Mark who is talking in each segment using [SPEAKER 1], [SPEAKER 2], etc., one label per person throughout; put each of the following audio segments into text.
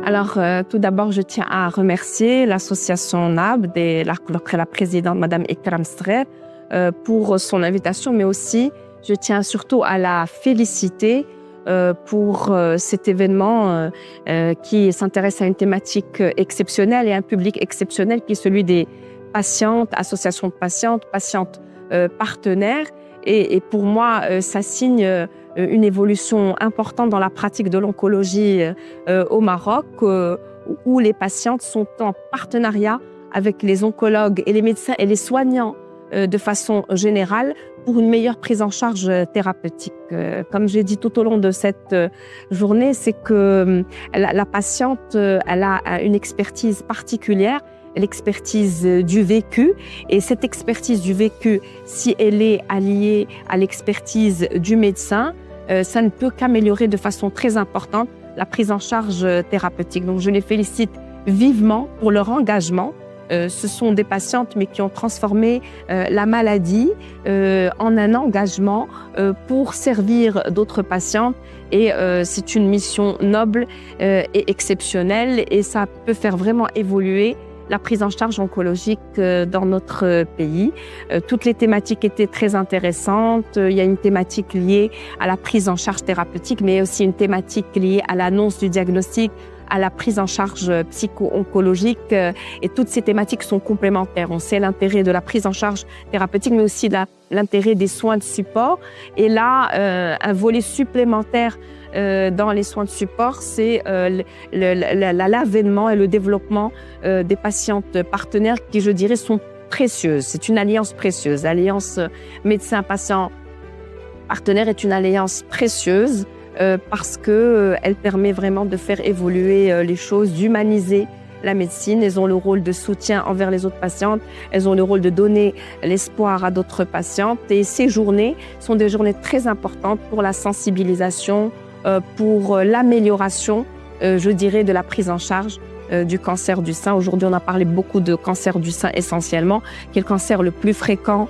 [SPEAKER 1] Alors, tout d'abord, je tiens à remercier l'association NABD et la présidente, Madame Ikram Strer, pour son invitation, mais aussi, je tiens surtout à la féliciter pour cet événement qui s'intéresse à une thématique exceptionnelle et un public exceptionnel qui est celui des patientes, associations de patientes, patientes partenaires. Et pour moi, ça signe une évolution importante dans la pratique de l'oncologie au Maroc, où les patientes sont en partenariat avec les oncologues et les médecins et les soignants de façon générale pour une meilleure prise en charge thérapeutique. Comme j'ai dit tout au long de cette journée, c'est que la patiente, elle a une expertise particulière, l'expertise du vécu. Et cette expertise du vécu, si elle est alliée à l'expertise du médecin, ça ne peut qu'améliorer de façon très importante la prise en charge thérapeutique. Donc je les félicite vivement pour leur engagement. Ce sont des patientes mais qui ont transformé la maladie en un engagement pour servir d'autres patientes. Et c'est une mission noble et exceptionnelle et ça peut faire vraiment évoluer la prise en charge oncologique dans notre pays. Toutes les thématiques étaient très intéressantes. Il y a une thématique liée à la prise en charge thérapeutique, mais aussi une thématique liée à l'annonce du diagnostic, à la prise en charge psycho-oncologique. Et toutes ces thématiques sont complémentaires. On sait l'intérêt de la prise en charge thérapeutique, mais aussi l'intérêt des soins de support. Et là, un volet supplémentaire dans les soins de support, c'est l'avènement et le développement des patientes partenaires qui, je dirais, sont précieuses. C'est une alliance précieuse. L'alliance médecin-patient partenaire est une alliance précieuse parce qu'elle permet vraiment de faire évoluer les choses, d'humaniser la médecine. Elles ont le rôle de soutien envers les autres patientes. Elles ont le rôle de donner l'espoir à d'autres patientes. Et ces journées sont des journées très importantes pour la sensibilisation, pour l'amélioration, je dirais, de la prise en charge du cancer du sein. Aujourd'hui, on a parlé beaucoup de cancer du sein essentiellement, qui est le cancer le plus fréquent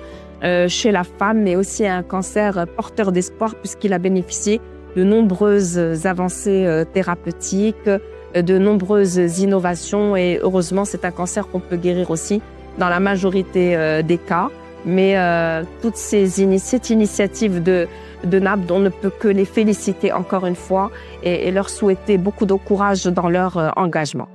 [SPEAKER 1] chez la femme, mais aussi un cancer porteur d'espoir puisqu'il a bénéficié de nombreuses avancées thérapeutiques, de nombreuses innovations et heureusement, c'est un cancer qu'on peut guérir aussi dans la majorité des cas. Mais cette initiative de NABD, on ne peut que les féliciter encore une fois et leur souhaiter beaucoup de courage dans leur engagement.